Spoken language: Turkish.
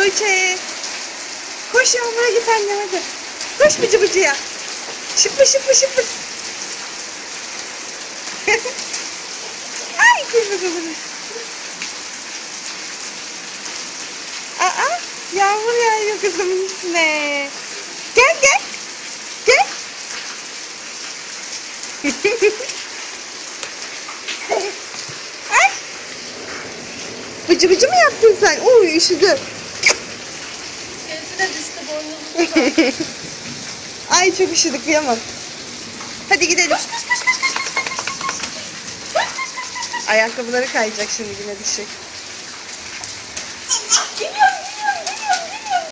Tuğçe. Koş Yağmur'a git annem hadi. Koş bıcı bıcıya. Şıpı şıpı şıpı. Ay koş bakalım. Aa, yağmur yağıyor kızımın üstüne. Gel gel. Gel. Ay. Bıcı bıcı mı yaptın sen? Uy üşüdü. Kendisine düştü boynuzlu. Ay çok üşüdük kıyamam. Hadi gidelim. Ayakkabıları kayacak şimdi yine düşecek.